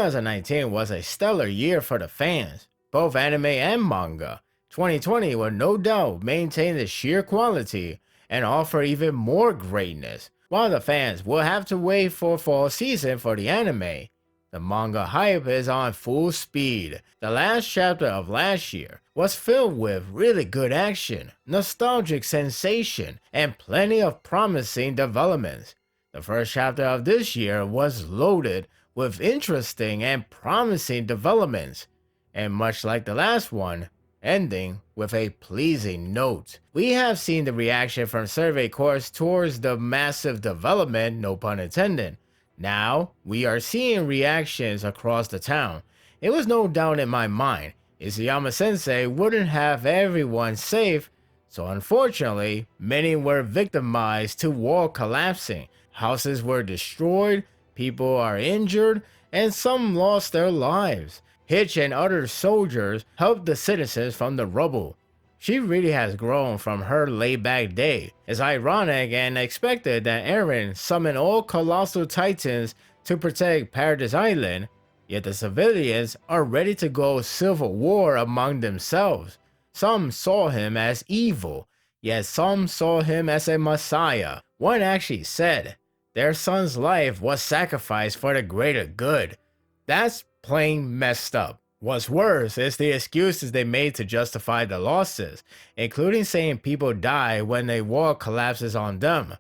2019 was a stellar year for the fans, both anime and manga. 2020 will no doubt maintain the sheer quality and offer even more greatness, while the fans will have to wait for fall season for the anime. The manga hype is on full speed. The last chapter of last year was filled with really good action, nostalgic sensation, and plenty of promising developments. The first chapter of this year was loaded with interesting and promising developments, and much like the last one, ending with a pleasing note. We have seen the reaction from Survey Corps towards the massive development, no pun intended. Now, we are seeing reactions across the town. It was no doubt in my mind, Isayama Sensei wouldn't have everyone safe, so unfortunately, many were victimized to wall collapsing, houses were destroyed, people are injured, and some lost their lives. Hitch and other soldiers helped the citizens from the rubble. She really has grown from her laid-back day. It's ironic and expected that Eren summoned all colossal titans to protect Paradise Island, yet the civilians are ready to go civil war among themselves. Some saw him as evil, yet some saw him as a messiah. One actually said their son's life was sacrificed for the greater good. That's plain messed up. What's worse is the excuses they made to justify the losses, including saying people die when a wall collapses on them.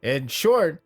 In short,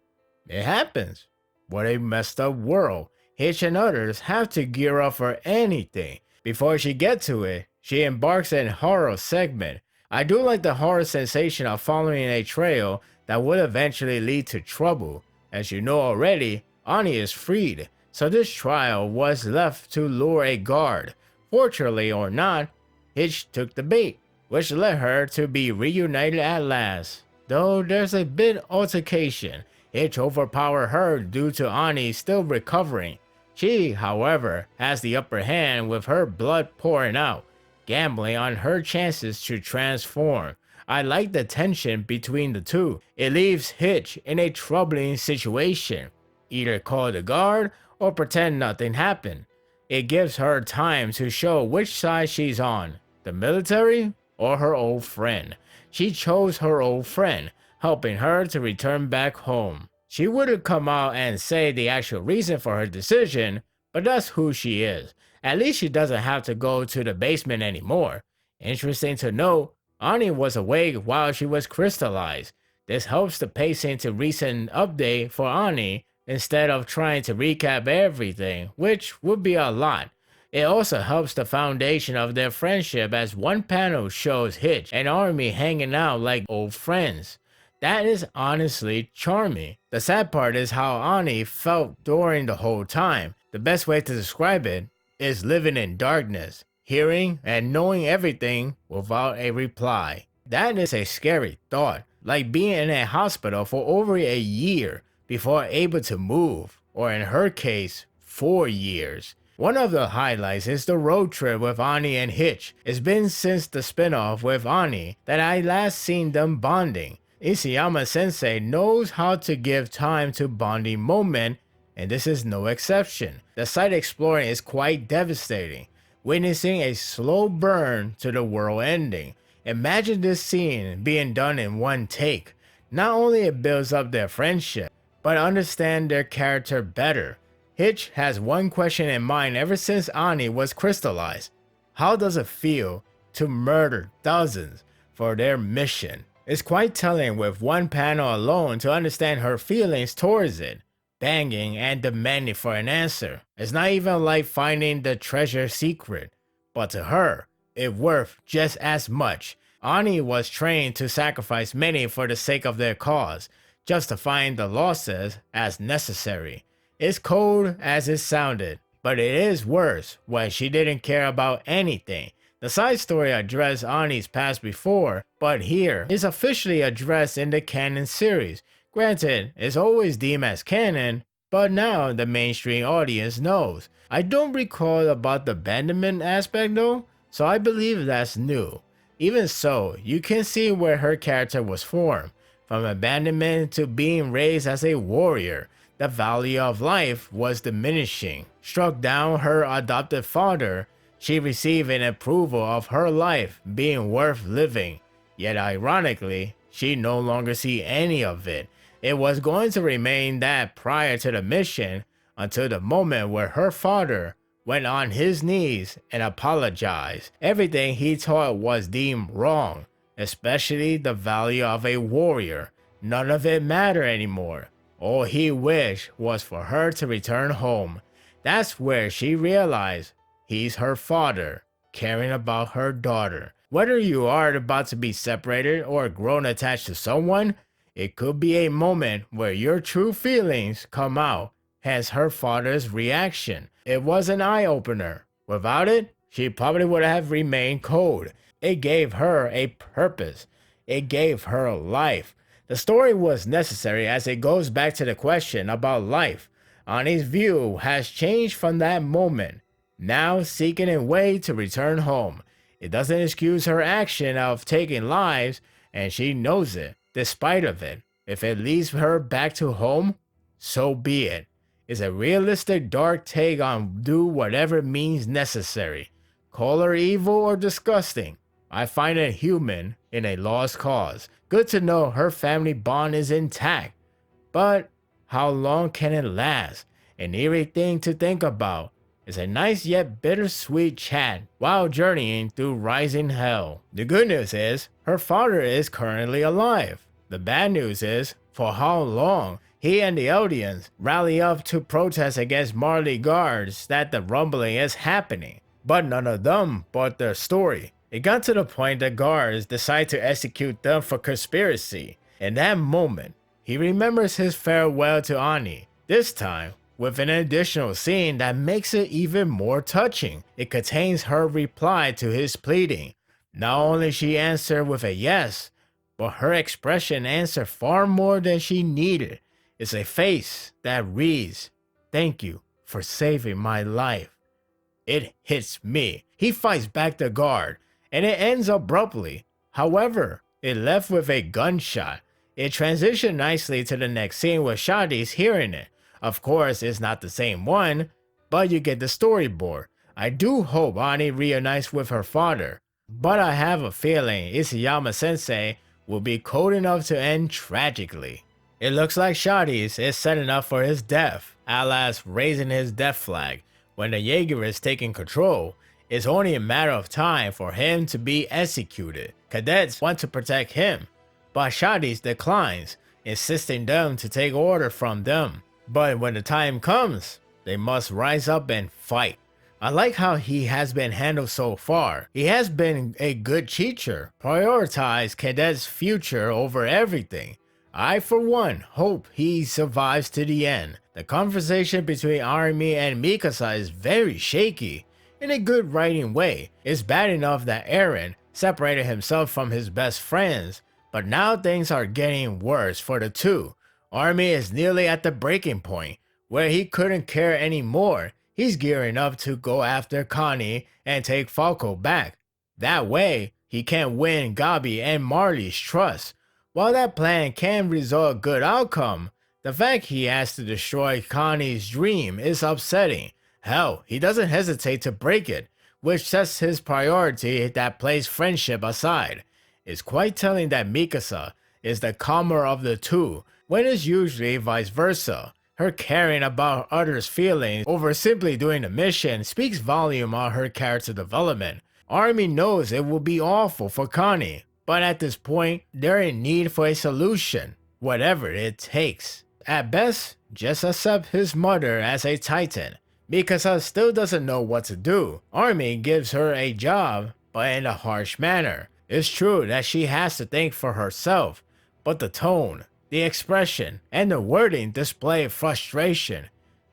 it happens. What a messed up world. Hitch and others have to gear up for anything. Before she gets to it, she embarks in horror segment. I do like the horror sensation of following a trail that would eventually lead to trouble. As you know already, Ani is freed, so this trial was left to lure a guard. Fortunately or not, Hitch took the bait, which led her to be reunited at last. Though there's a bit altercation, Hitch overpowered her due to Ani still recovering. She, however, has the upper hand with her blood pouring out, gambling on her chances to transform. I like the tension between the two. It leaves Hitch in a troubling situation. Either call the guard or pretend nothing happened. It gives her time to show which side she's on, the military or her old friend. She chose her old friend, helping her to return back home. She wouldn't come out and say the actual reason for her decision, but that's who she is. At least she doesn't have to go to the basement anymore. Interesting to note, Ani was awake while she was crystallized. This helps the pacing to recent update for Ani, instead of trying to recap everything, which would be a lot. It also helps the foundation of their friendship as one panel shows Hitch and Army hanging out like old friends. That is honestly charming. The sad part is how Ani felt during the whole time. The best way to describe it is living in darkness, hearing and knowing everything without a reply. That is a scary thought, like being in a hospital for over a year before able to move, or in her case, 4 years. One of the highlights is the road trip with Ani and Hitch. It's been since the spinoff with Ani that I last seen them bonding. Isayama Sensei knows how to give time to bonding moment, and this is no exception. The site exploring is quite devastating, witnessing a slow burn to the world ending. Imagine this scene being done in one take. Not only it builds up their friendship, but understand their character better. Hitch has one question in mind ever since Ani was crystallized. How does it feel to murder dozens for their mission? It's quite telling with one panel alone to understand her feelings towards it, banging and demanding for an answer. It's not even like finding the treasure secret, but to her, it's worth just as much. Ani was trained to sacrifice many for the sake of their cause, justifying the losses as necessary. It's cold as it sounded, but it is worse when she didn't care about anything. The side story addressed Ani's past before, but here is officially addressed in the canon series. Granted, it's always deemed as canon, but now the mainstream audience knows. I don't recall about the abandonment aspect though, so I believe that's new. Even so, you can see where her character was formed. From abandonment to being raised as a warrior, the value of life was diminishing. Struck down her adopted father, she received an approval of her life being worth living. Yet ironically, she no longer see any of it. It was going to remain that prior to the mission until the moment where her father went on his knees and apologized. Everything he taught was deemed wrong, especially the value of a warrior. None of it mattered anymore. All he wished was for her to return home. That's where she realized he's her father, caring about her daughter. Whether you are about to be separated or grown attached to someone, it could be a moment where your true feelings come out, hence her father's reaction. It was an eye-opener. Without it, she probably would have remained cold. It gave her a purpose. It gave her life. The story was necessary as it goes back to the question about life. Ani's view has changed from that moment, now seeking a way to return home. It doesn't excuse her action of taking lives, and she knows it, despite of it. If it leads her back to home, so be it. It's a realistic dark take on do whatever means necessary. Call her evil or disgusting. I find it human in a lost cause. Good to know her family bond is intact. But how long can it last? An eerie thing to think about. It's a nice yet bittersweet chat while journeying through rising hell. The good news is, her father is currently alive. The bad news is, for how long? He and the Eldians rally up to protest against Marley guards that the rumbling is happening. But none of them bought their story. It got to the point that guards decide to execute them for conspiracy. In that moment, he remembers his farewell to Ani, this time with an additional scene that makes it even more touching. It contains her reply to his pleading. Not only she answered with a yes, but her expression answered far more than she needed. It's a face that reads, "Thank you for saving my life." It hits me. He fights back the guard, and it ends abruptly. However, it left with a gunshot. It transitioned nicely to the next scene with Shadi's hearing it. Of course, it's not the same one, but you get the storyboard. I do hope Ani reunites with her father, but I have a feeling Isayama Sensei will be cold enough to end tragically. It looks like Shadi's is setting up for his death, Alas raising his death flag. When the Jaeger is taking control, it's only a matter of time for him to be executed. Cadets want to protect him, but Shadi's declines, insisting them to take order from them. But when the time comes, they must rise up and fight. I like how he has been handled so far. He has been a good teacher, prioritized Cadet's future over everything. I, for one, hope he survives to the end. The conversation between Arimi and Mikasa is very shaky, in a good writing way. It's bad enough that Eren separated himself from his best friends, but now things are getting worse for the two. Arimi is nearly at the breaking point, where he couldn't care anymore. He's gearing up to go after Connie and take Falco back. That way, he can win Gabi and Marley's trust. While that plan can result in a good outcome, the fact he has to destroy Connie's dream is upsetting. Hell, he doesn't hesitate to break it, which sets his priority that plays friendship aside. It's quite telling that Mikasa is the calmer of the two, when it's usually vice versa. Her caring about others' feelings over simply doing the mission speaks volume on her character development. Armin knows it will be awful for Connie, but at this point, they're in need for a solution, whatever it takes. At best, just accept his mother as a titan. Mikasa still doesn't know what to do. Armin gives her a job, but in a harsh manner. It's true that she has to think for herself, but the tone, the expression, and the wording display frustration.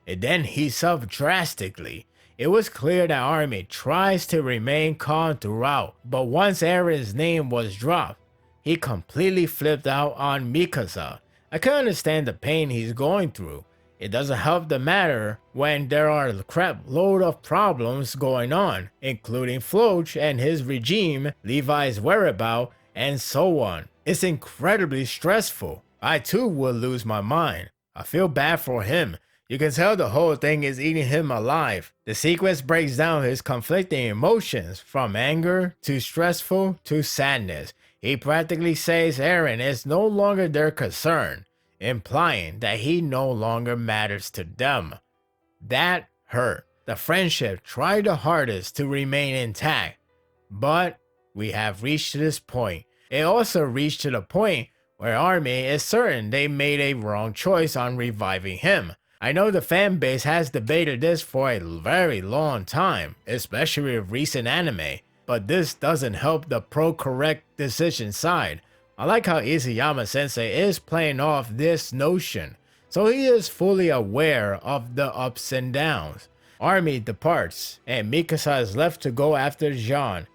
It then heats up drastically. It was clear that Armin tries to remain calm throughout, but once Eren's name was dropped, he completely flipped out on Mikasa. I can understand the pain he's going through. It doesn't help the matter when there are a crap load of problems going on, including Floch and his regime, Levi's whereabouts, and so on. It's incredibly stressful. I too would lose my mind. I feel bad for him. You can tell the whole thing is eating him alive. The sequence breaks down his conflicting emotions, from anger to stressful to sadness. He practically says Eren is no longer their concern, implying that he no longer matters to them. That hurt. The friendship tried the hardest to remain intact, but we have reached this point. It also reached to the point where Army is certain they made a wrong choice on reviving him. I know the fan base has debated this for a very long time, especially with recent anime, but this doesn't help the pro-correct decision side. I like how Isayama Sensei is playing off this notion, so he is fully aware of the ups and downs. Army departs, and Mikasa is left to go after Jean.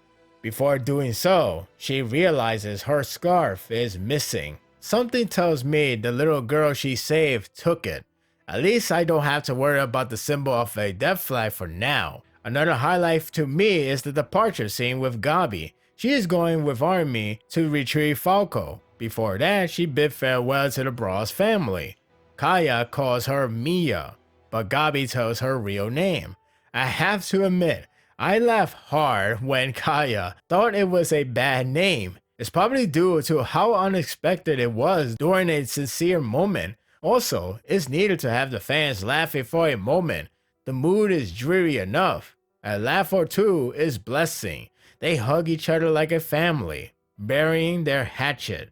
Before doing so, she realizes her scarf is missing. Something tells me the little girl she saved took it. At least I don't have to worry about the symbol of a death flag for now. Another highlight to me is the departure scene with Gabi. She is going with Army to retrieve Falco. Before that, she bid farewell to the Bros family. Kaya calls her Mia, but Gabi tells her real name. I have to admit, I laughed hard when Kaya thought it was a bad name. It's probably due to how unexpected it was during a sincere moment. Also, it's needed to have the fans laughing for a moment. The mood is dreary enough. A laugh or two is blessing. They hug each other like a family, burying their hatchet.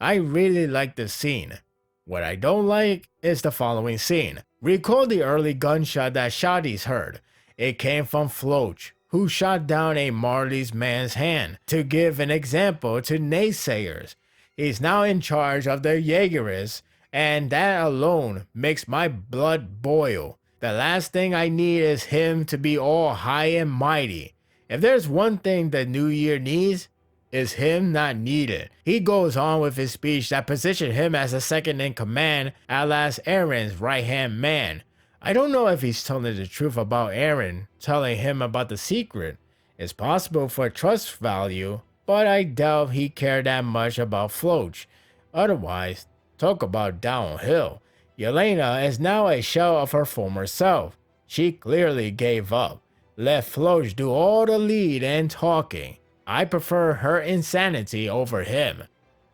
I really like this scene. What I don't like is the following scene. Recall the early gunshot that Shadis heard. It came from Floch, who shot down a Marley's man's hand to give an example to naysayers. He's now in charge of the Jaegerists, and that alone makes my blood boil. The last thing I need is him to be all high and mighty. If there's one thing the new year needs, is him not needed. He goes on with his speech that positioned him as a second in command, alas Eren's right-hand man. I don't know if he's telling the truth about Eren telling him about the secret. It's possible for trust value, but I doubt he cared that much about Floch. Otherwise, talk about downhill. Yelena is now a shell of her former self. She clearly gave up. Let Floch do all the lead and talking. I prefer her insanity over him.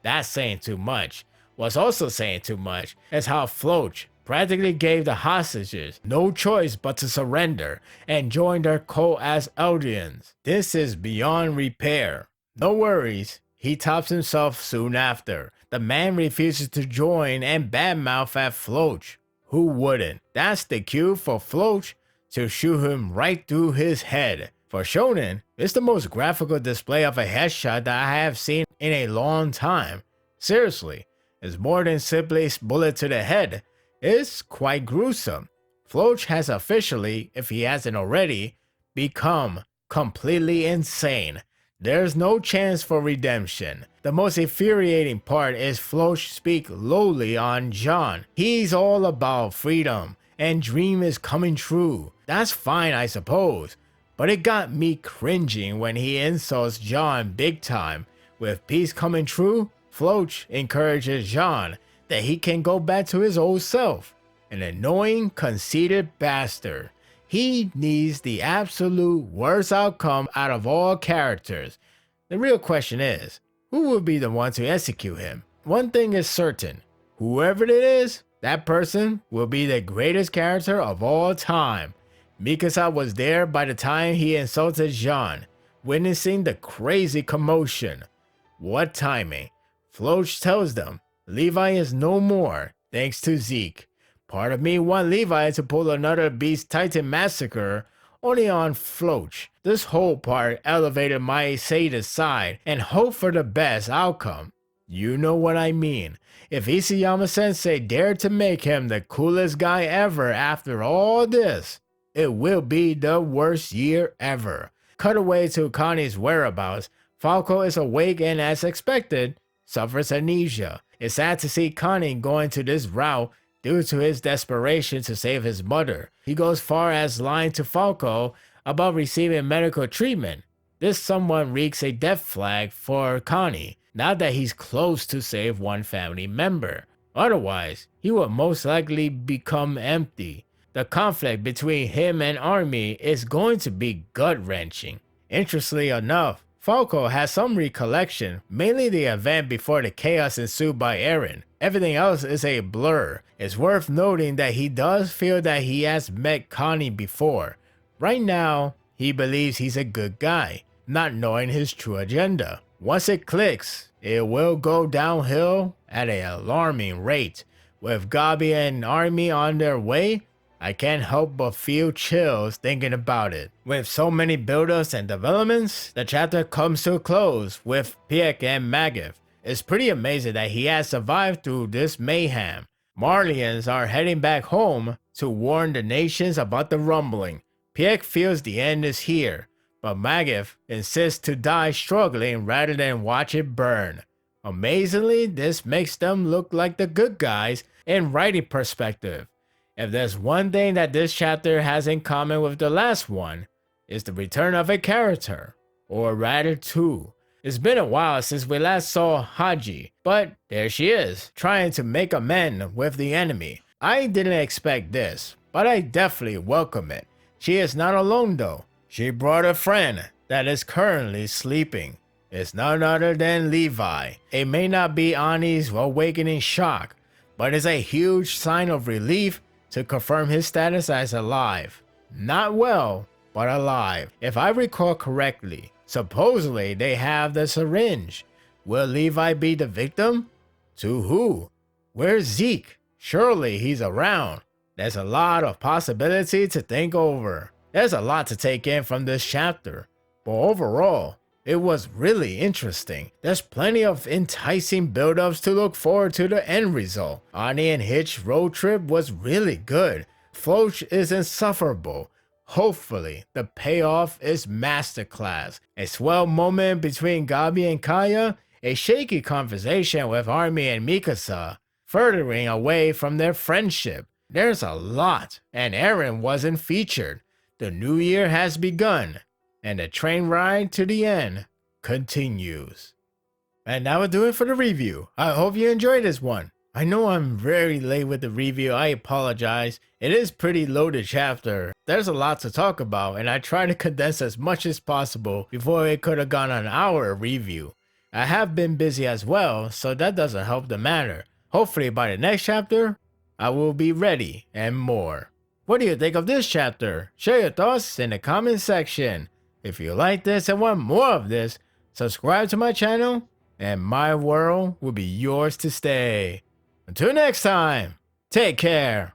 That's saying too much. What's also saying too much is how Floch practically gave the hostages no choice but to surrender and join their cult as Eldians. This is beyond repair. No worries, he tops himself soon after. The man refuses to join and badmouth at Floch. Who wouldn't? That's the cue for Floch to shoot him right through his head. For Shonen, it's the most graphical display of a headshot that I have seen in a long time. Seriously, it's more than simply a bullet to the head. It's quite gruesome. Floch has officially, if he hasn't already, become completely insane. There's no chance for redemption. The most infuriating part is Floch speak lowly on Jean. He's all about freedom, and dream is coming true. That's fine, I suppose. But it got me cringing when he insults Jean big time. With peace coming true, Floch encourages Jean that he can go back to his old self. An annoying, conceited bastard. He needs the absolute worst outcome out of all characters. The real question is, who will be the one to execute him? One thing is certain, whoever it is, that person will be the greatest character of all time. Mikasa was there by the time he insulted Jean, witnessing the crazy commotion. What timing. Floch tells them Levi is no more, thanks to Zeke. Part of me want Levi to pull another Beast Titan massacre, only on Floch. This whole part elevated my sadist side and hope for the best outcome. You know what I mean. If Isayama Sensei dared to make him the coolest guy ever after all this, it will be the worst year ever. Cut away to Connie's whereabouts. Falco is awake and, as expected, suffers amnesia. It's sad to see Connie going to this route due to his desperation to save his mother. He goes far as lying to Falco about receiving medical treatment. This somewhat reeks a death flag for Connie, now that he's close to save one family member. Otherwise, he would most likely become empty. The conflict between him and Army is going to be gut-wrenching. Interestingly enough, Falco has some recollection, mainly the event before the chaos ensued by Eren. Everything else is a blur. It's worth noting that he does feel that he has met Connie before. Right now, he believes he's a good guy, not knowing his true agenda. Once it clicks, it will go downhill at an alarming rate. With Gabi and Army on their way, I can't help but feel chills thinking about it. With so many build-ups and developments, the chapter comes to a close with Pieck and Magus. It's pretty amazing that he has survived through this mayhem. Marlians are heading back home to warn the nations about the rumbling. Pieck feels the end is here, but Magus insists to die struggling rather than watch it burn. Amazingly, this makes them look like the good guys in writing perspective. If there's one thing that this chapter has in common with the last one, it's the return of a character, or rather two. It's been a while since we last saw Haji, but there she is, trying to make amends with the enemy. I didn't expect this, but I definitely welcome it. She is not alone though. She brought a friend that is currently sleeping. It's none other than Levi. It may not be Ani's awakening shock, but it's a huge sign of relief to confirm his status as alive. Not well, but alive. If I recall correctly, supposedly they have the syringe. Will Levi be the victim? To who? Where's Zeke? Surely he's around. There's a lot of possibility to think over. There's a lot to take in from this chapter, but overall, it was really interesting. There's plenty of enticing build-ups to look forward to the end result. Ani and Hitch's road trip was really good. Floch is insufferable. Hopefully, the payoff is masterclass. A swell moment between Gabi and Kaya, a shaky conversation with Army and Mikasa, furthering away from their friendship. There's a lot, and Eren wasn't featured. The new year has begun, and the train ride to the end continues. And that will do it for the review. I hope you enjoyed this one. I know I'm very late with the review. I apologize. It is pretty loaded chapter. There's a lot to talk about, and I try to condense as much as possible before it could have gone an hour review. I have been busy as well, so that doesn't help the matter. Hopefully by the next chapter, I will be ready and more. What do you think of this chapter? Share your thoughts in the comment section. If you like this and want more of this, subscribe to my channel, and my world will be yours to stay. Until next time, take care.